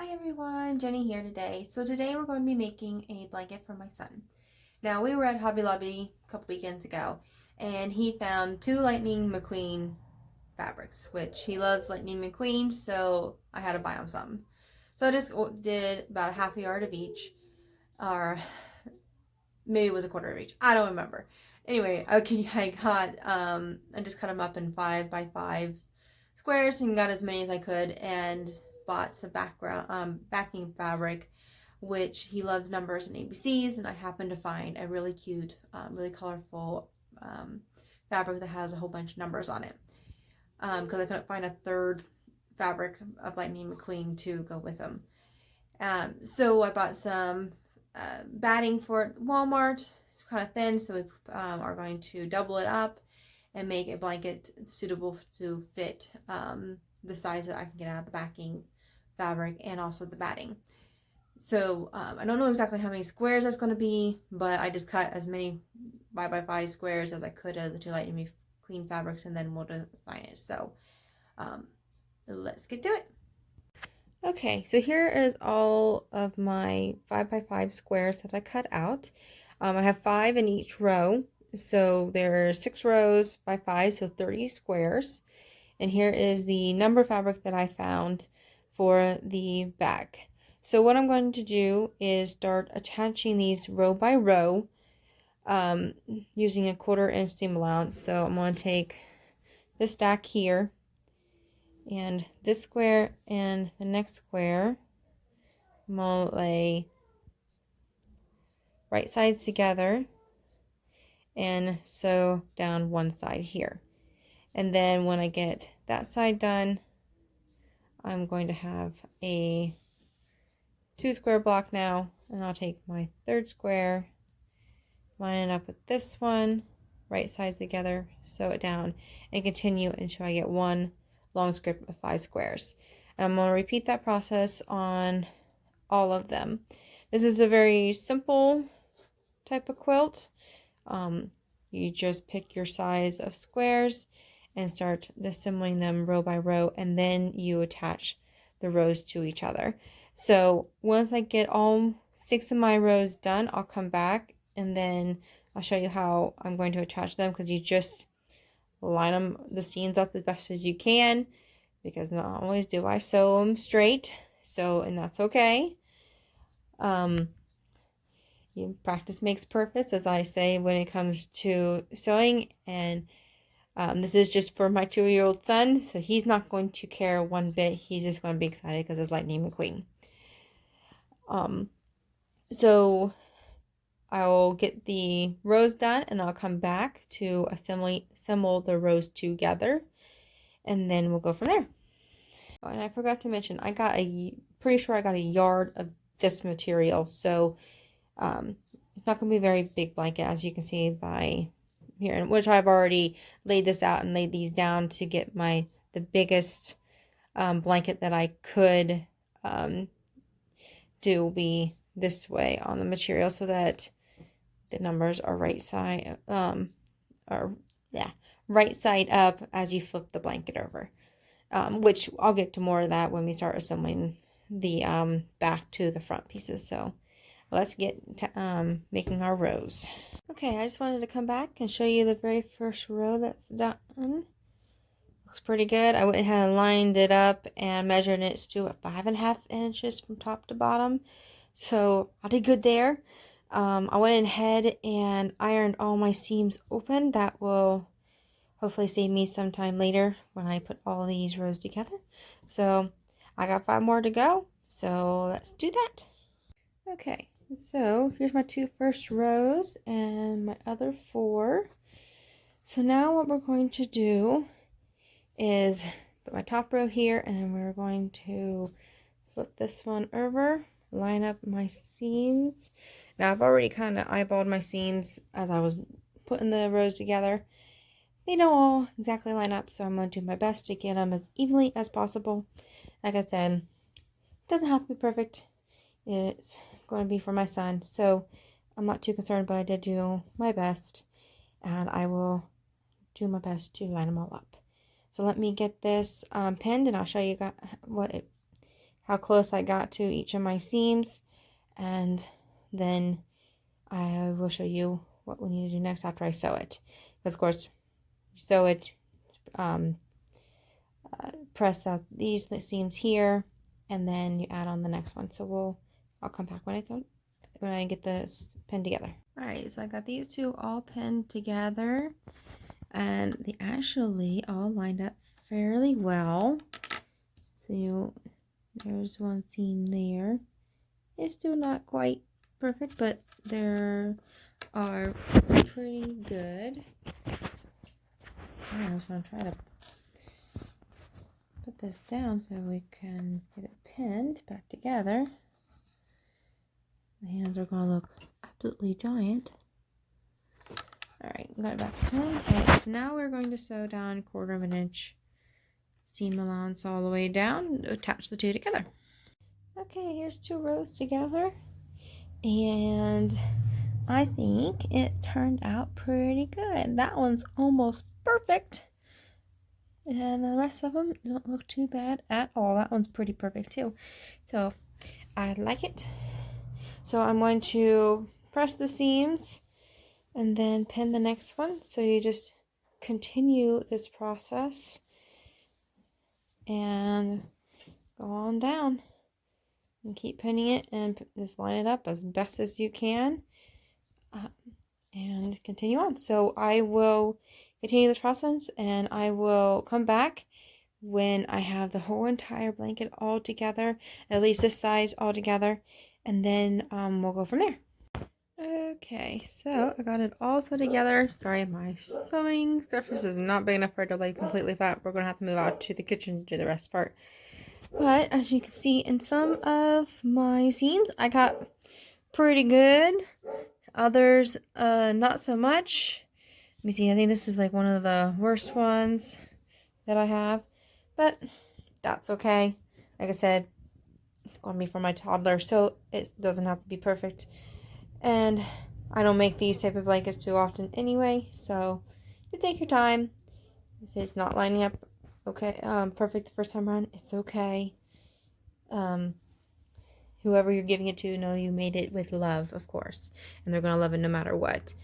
Hi everyone, Jenny here today. So today we're going to be making a blanket for my son. Now we were at Hobby Lobby a couple weekends ago and he found two Lightning McQueen fabrics, which he loves Lightning McQueen, so I had to buy him some. So I just did about a half a yard of each, or maybe it was a quarter of each. I don't remember. Anyway, I just cut them up in 5x5 squares and got as many as I could, and bought some backing fabric, which he loves numbers and ABCs, and I happened to find a really cute, really colorful fabric that has a whole bunch of numbers on it, because I couldn't find a third fabric of Lightning McQueen to go with them. So I bought some batting for it at Walmart. It's kind of thin, so we are going to double it up and make a blanket suitable to fit the size that I can get out of the backing fabric and also the batting. So I don't know exactly how many squares that's going to be, but I just cut as many 5x5 squares as I could of the two Lightning McQueen fabrics, and then we'll design it. So let's get to it. Okay, so here is all of my 5x5 squares that I cut out. I have 5 in each row, so there are 6 rows by 5, so 30 squares. And here is the number fabric that I found for the back. So what I'm going to do is start attaching these row by row using a 1/4 inch seam allowance. So I'm going to take this stack here, and this square and the next square, I'm going to lay right sides together and sew down one side here. And then when I get that side done, I'm going to have a 2 square block now, and I'll take my third square, line it up with this one, right sides together, sew it down, and continue until I get one long strip of 5 squares. And I'm going to repeat that process on all of them. This is a very simple type of quilt. You just pick your size of squares and start assembling them row by row, and then you attach the rows to each other. So once I get all 6 of my rows done, I'll come back and then I'll show you how I'm going to attach them, because you just line the seams up as best as you can, because not always do I sew them straight, and that's okay. Practice makes perfect, as I say when it comes to sewing, and this is just for my 2-year-old son, so he's not going to care one bit. He's just going to be excited because it's Lightning McQueen. So I'll get the rows done, and I'll come back to assemble the rows together, and then we'll go from there. Oh, and I forgot to mention, pretty sure I got a yard of this material, so it's not going to be a very big blanket, as you can see by here, which I've already laid this out and laid these down to get the biggest blanket that I could do be this way on the material, so that the numbers are right side right side up as you flip the blanket over, which I'll get to more of that when we start assembling the back to the front pieces. So let's get to making our rows. Okay, I just wanted to come back and show you the very first row that's done. Looks pretty good. I went ahead and lined it up and measured it to 5.5 inches from top to bottom. So I did good there. I went ahead and ironed all my seams open. That will hopefully save me some time later when I put all these rows together. So I got 5 more to go. So let's do that. Okay, so here's my 2 first rows and my other 4. So now what we're going to do is put my top row here, and we're going to flip this one over, line up my seams. Now I've already kind of eyeballed my seams as I was putting the rows together. They don't all exactly line up, so I'm going to do my best to get them as evenly as possible. Like I said, it doesn't have to be perfect. It's going to be for my son, so I'm not too concerned, but I did do my best, and I will do my best to line them all up. So let me get this pinned, and I'll show you how close I got to each of my seams, and then I will show you what we need to do next after I sew it. Because of course, you sew it, press out these seams here, and then you add on the next one. So I'll come back when I get this pinned together. All right, so I got these two all pinned together, and they actually all lined up fairly well. So there's one seam there. It's still not quite perfect, but they are pretty good. I just want to try to put this down so we can get it pinned back together. My hands are going to look absolutely giant. Alright, got it back down. Alright, so now we're going to sew down 1/4 of an inch seam allowance all the way down to attach the two together. Okay, here's 2 rows together, and I think it turned out pretty good. That one's almost perfect, and the rest of them don't look too bad at all. That one's pretty perfect too, so I like it. So I'm going to press the seams and then pin the next one. So you just continue this process and go on down and keep pinning it, and just line it up as best as you can, and continue on. So I will continue this process, and I will come back when I have the whole entire blanket all together, at least this size all together, and then we'll go from there. Okay, so I got it all sewed together. Sorry, my sewing surface is not big enough for it to lay completely flat. We're going to have to move out to the kitchen to do the rest part. But as you can see, in some of my seams, I got pretty good. Others, not so much. Let me see, I think this is like one of the worst ones that I have. But that's okay. Like I said, it's going to be for my toddler, so it doesn't have to be perfect. And I don't make these type of blankets too often anyway, so you take your time. If it's not lining up perfect the first time around, it's okay. Whoever you're giving it to, know you made it with love, of course, and they're gonna love it no matter what.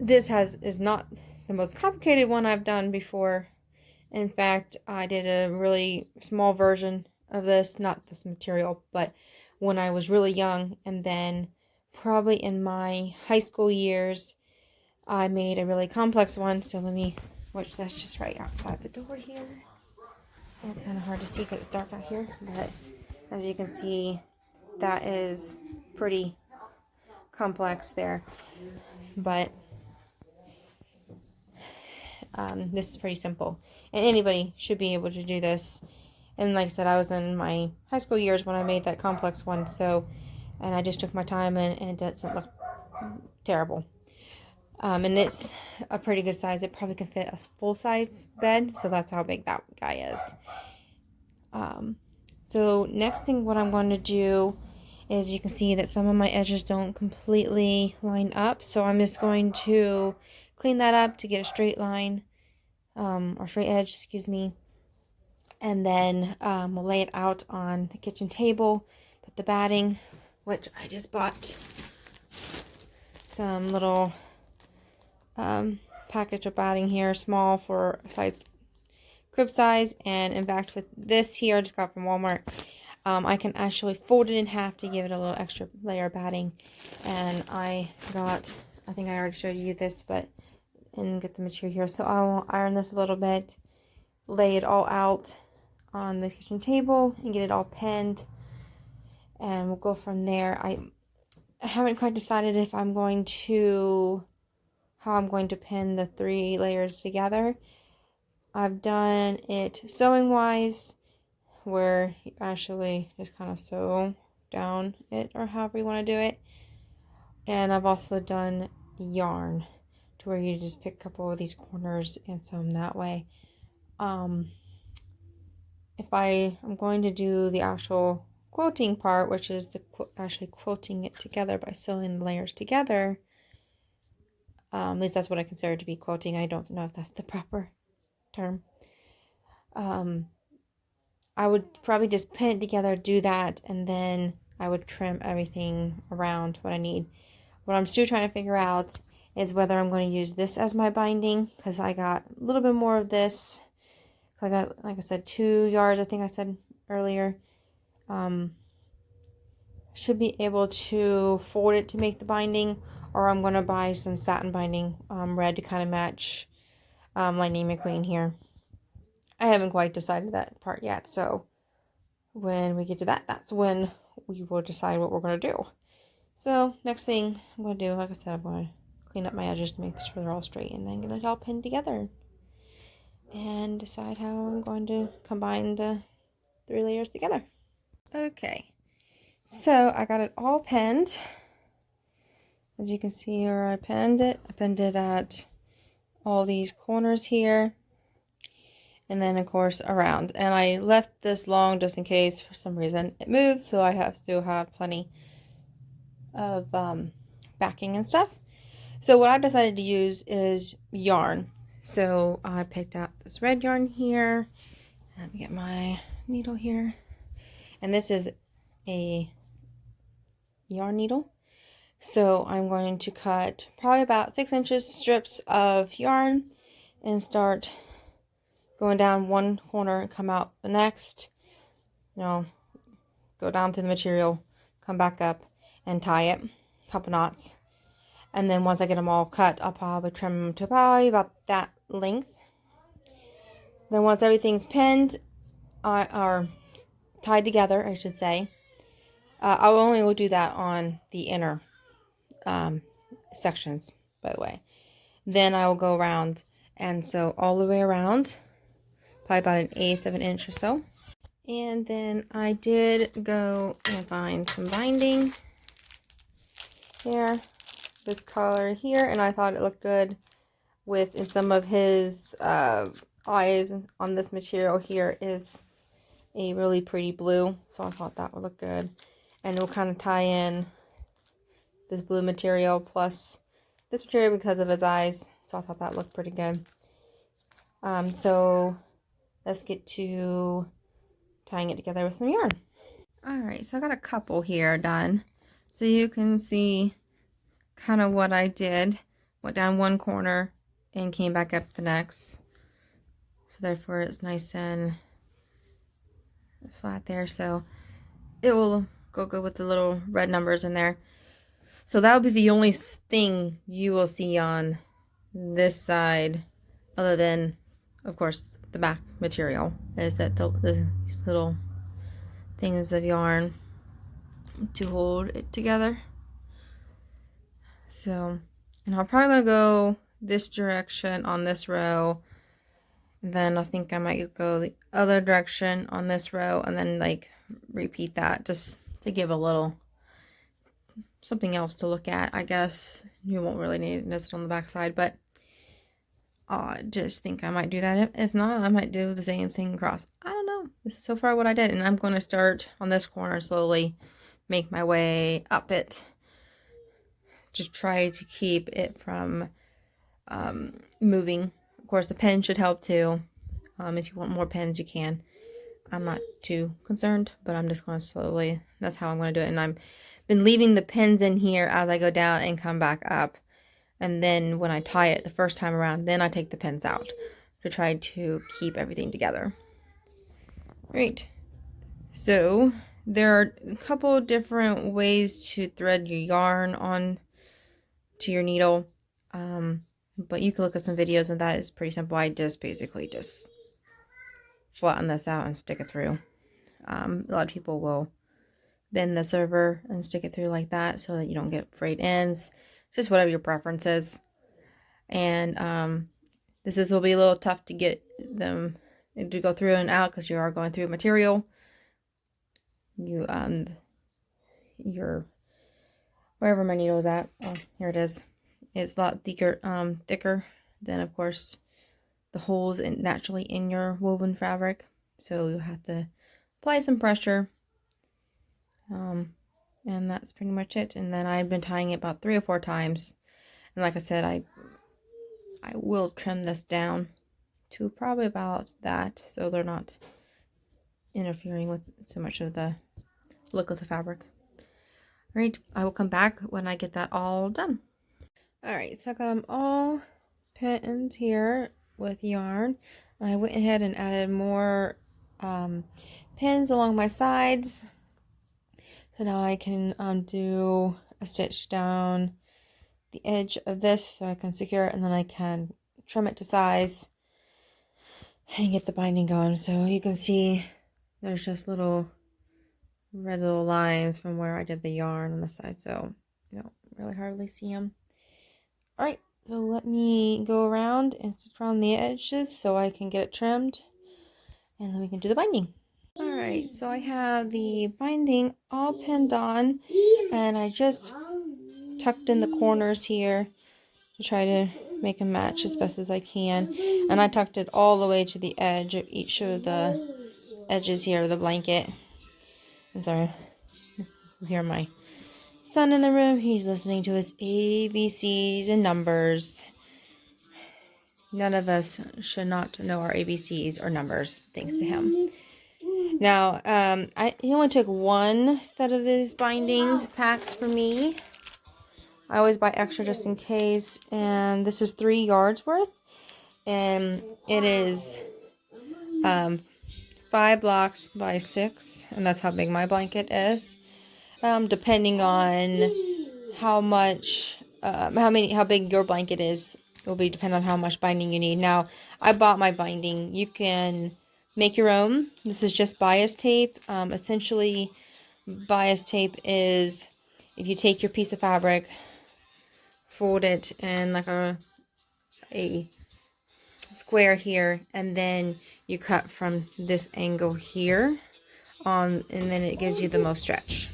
This is not the most complicated one I've done before. In fact, I did a really small version of this, not this material, but when I was really young, and then probably in my high school years, I made a really complex one. So which that's just right outside the door here. It's kind of hard to see because it's dark out here, but as you can see, that is pretty complex there. But this is pretty simple, and anybody should be able to do this. And like I said, I was in my high school years when I made that complex one, and I just took my time, and it doesn't look terrible. And it's a pretty good size. It probably can fit a full-size bed, so that's how big that guy is. So next thing, what I'm going to do is, you can see that some of my edges don't completely line up, so I'm just going to clean that up to get a straight line, or straight edge, excuse me. And then we'll lay it out on the kitchen table, put the batting, which I just bought some little package of batting here, small for size crib size. And in fact, with this here, I just got from Walmart, I can actually fold it in half to give it a little extra layer of batting. And I think I already showed you this, and get the material here. So I'll iron this a little bit, lay it all out on the kitchen table, and get it all pinned, and we'll go from there. I haven't quite decided how I'm going to pin the 3 layers together. I've done it sewing wise, where you actually just kind of sew down it, or however you want to do it. And I've also done yarn, to where you just pick a couple of these corners and sew them that way. If I am going to do the actual quilting part, which is actually quilting it together by sewing the layers together, at least that's what I consider to be quilting. I don't know if that's the proper term. I would probably just pin it together, do that, and then I would trim everything around what I need. What I'm still trying to figure out is whether I'm going to use this as my binding, because I got a little bit more of this. I got, like I said, 2 yards, I think I said earlier. Should be able to fold it to make the binding, or I'm going to buy some satin binding, red, to kind of match Lightning McQueen here. I haven't quite decided that part yet, so when we get to that, that's when we will decide what we're going to do. So next thing I'm going to do, like I said, I'm going to clean up my edges to make sure they're all straight, and then get it all pinned together and decide how I'm going to combine the 3 layers together. Okay, so I got it all pinned. As you can see where I pinned it at all these corners here, and then of course around. And I left this long just in case for some reason it moved, so I still have plenty of backing and stuff. So what I've decided to use is yarn. So I picked out this red yarn here. Let me get my needle here. And this is a yarn needle. So I'm going to cut probably about 6 inches strips of yarn and start going down one corner and come out the next. You know, go down through the material, come back up and tie it, a couple knots. And then once I get them all cut, I'll probably trim them to probably about that length. Then once everything's pinned, or tied together, I should say, I only will do that on the inner sections, by the way. Then I will go around, and so all the way around, probably about 1/8 of an inch or so. And then I did go and find some binding here, this color here, and I thought it looked good with, in some of his eyes on this material here is a really pretty blue, so I thought that would look good, and it will kind of tie in this blue material plus this material because of his eyes, so I thought that looked pretty good. So let's get to tying it together with some yarn. Alright, so I got a couple here done, so you can see kind of what I did. Went down one corner and came back up the next, so therefore it's nice and flat there, so it will go good with the little red numbers in there. So that will be the only thing you will see on this side, other than, of course, the back material, is that these little things of yarn to hold it together. So, and I'm probably going to go this direction on this row, and then I think I might go the other direction on this row, and then like repeat that just to give a little something else to look at. I guess you won't really need it on the back side, but I just think I might do that. If not, I might do the same thing across. I don't know. This is so far what I did, and I'm going to start on this corner, slowly make my way up it. Just try to keep it from moving. Of course, the pen should help too. If you want more pens, you can. I'm not too concerned, but I'm just going to slowly, that's how I'm going to do it. And I've been leaving the pins in here as I go down and come back up. And then when I tie it the first time around, then I take the pins out to try to keep everything together. Right. So there are a couple different ways to thread your yarn on to your needle. But you can look at some videos, and that is pretty simple. I just basically just flatten this out and stick it through. A lot of people will bend the server and stick it through like that so that you don't get frayed ends. It's just whatever your preference is. And this will be a little tough to get them to go through and out because you are going through material. Your wherever my needle is at, oh, here it is. It's a lot thicker than, of course, the holes naturally in your woven fabric. So you have to apply some pressure. And that's pretty much it. And then I've been tying it about 3 or 4 times. And like I said, I will trim this down to probably about that, so they're not interfering with so much of the look of the fabric. Alright, I will come back when I get that all done. Alright, so I got them all pinned here with yarn. I went ahead and added more pins along my sides. So now I can do a stitch down the edge of this so I can secure it, and then I can trim it to size and get the binding going. So you can see there's just little red little lines from where I did the yarn on the side, so you don't really hardly see them. Alright, so let me go around and stitch around the edges so I can get it trimmed, and then we can do the binding. Alright, so I have the binding all pinned on, and I just tucked in the corners here to try to make them match as best as I can. And I tucked it all the way to the edge of each of the edges here of the blanket. I'm sorry, you hear my son in the room. He's listening to his ABCs and numbers. None of us should not know our ABCs or numbers, thanks to him. Now, he only took one set of these binding packs for me. I always buy extra just in case, and this is 3 yards worth, and it is 5 blocks by 6, and that's how big my blanket is. Depending on how much, how big your blanket is, it will be depend on how much binding you need. Now, I bought my binding. You can make your own. This is just bias tape. Essentially, bias tape is if you take your piece of fabric, fold it in like a square here, and then you cut from this angle here on, and then it gives you the most stretch.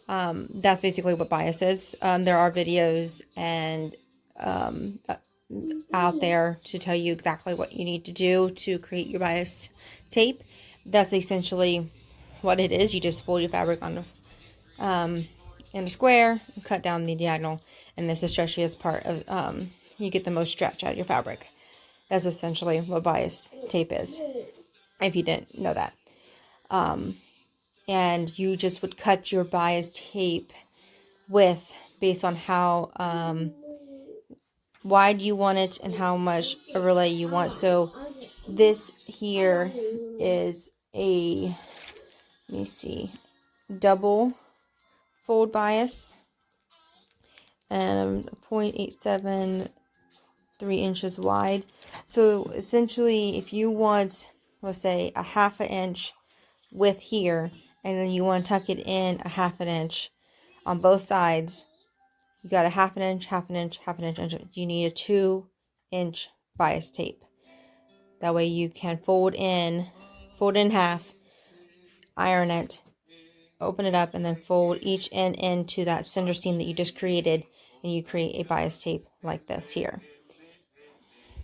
That's basically what bias is. There are videos and out there to tell you exactly what you need to do to create your bias tape. That's essentially what it is. You just fold your fabric on in a square and cut down the diagonal, and this is the stretchiest part of you get the most stretch out of your fabric. That's essentially what bias tape is, if you didn't know that. And you just would cut your bias tape width based on how wide you want it and how much overlay you want. So this here is a, let me see, double fold bias, and 0.873 inches wide. So essentially, if you want, let's say, a 1/2 inch width here, and then you want to tuck it in a 1/2 inch on both sides, you got a 1/2 inch, 1/2 inch, 1/2 inch. You need a 2-inch bias tape. That way you can fold in half, iron it, open it up, and then fold each end into that center seam that you just created, and you create a bias tape like this here.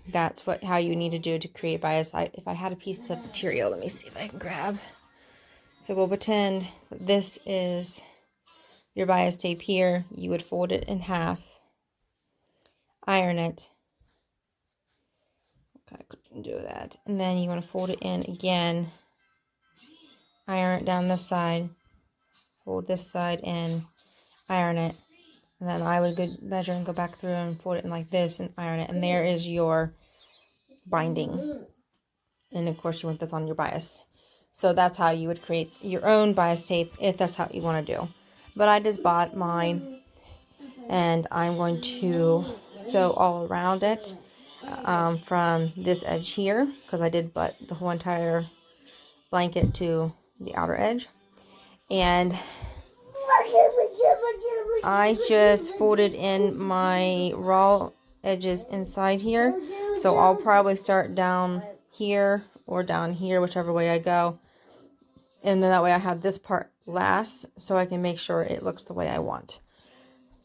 That's how you need to do to create bias. If I had a piece of material, let me see if I can grab. So we'll pretend this is your bias tape here. You would fold it in half, iron it. Okay, I couldn't do that. And then you want to fold it in again, iron it down this side, fold this side in, iron it. And then I would measure and go back through and fold it in like this and iron it. And there is your binding. And of course you want this on your bias. So that's how you would create your own bias tape if that's how you want to do. But I just bought mine, and I'm going to sew all around it from this edge here, because I did butt the whole entire blanket to the outer edge. And I just folded in my raw edges inside here. So I'll probably start down here or down here, whichever way I go. And then that way I have this part last, so I can make sure it looks the way I want.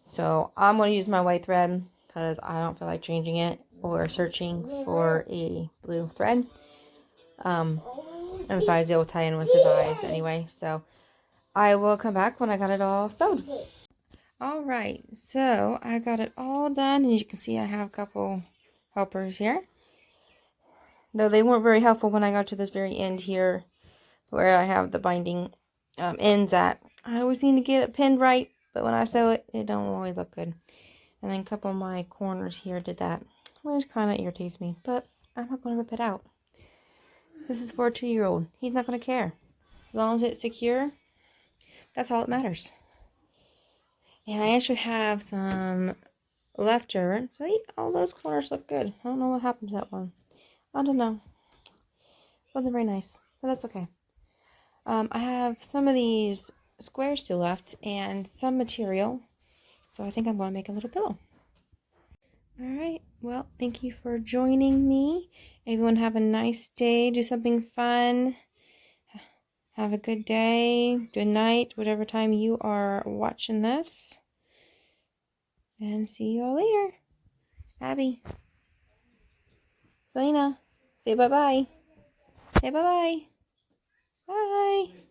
So I'm going to use my white thread because I don't feel like changing it or searching for a blue thread. And besides, it will tie in with his eyes anyway. So I will come back when I got it all sewed. Alright, so I got it all done, and as you can see I have a couple helpers here. Though they weren't very helpful when I got to this very end here. where I have the binding ends at. I always need to get it pinned right, but when I sew it, it don't always look good. And then a couple of my corners here did that, which kind of irritates me, but I'm not going to rip it out. This is for a 2-year-old. He's not going to care. As long as it's secure, that's all that matters. And I actually have some leftover. So all those corners look good. I don't know what happened to that one. I don't know. Wasn't very nice, but that's okay. I have some of these squares still left and some material. So I think I'm going to make a little pillow. Alright, well, thank you for joining me. Everyone have a nice day. Do something fun. Have a good day, good night, whatever time you are watching this. And see you all later. Abby. Selena. Say bye-bye. Say bye-bye. Bye.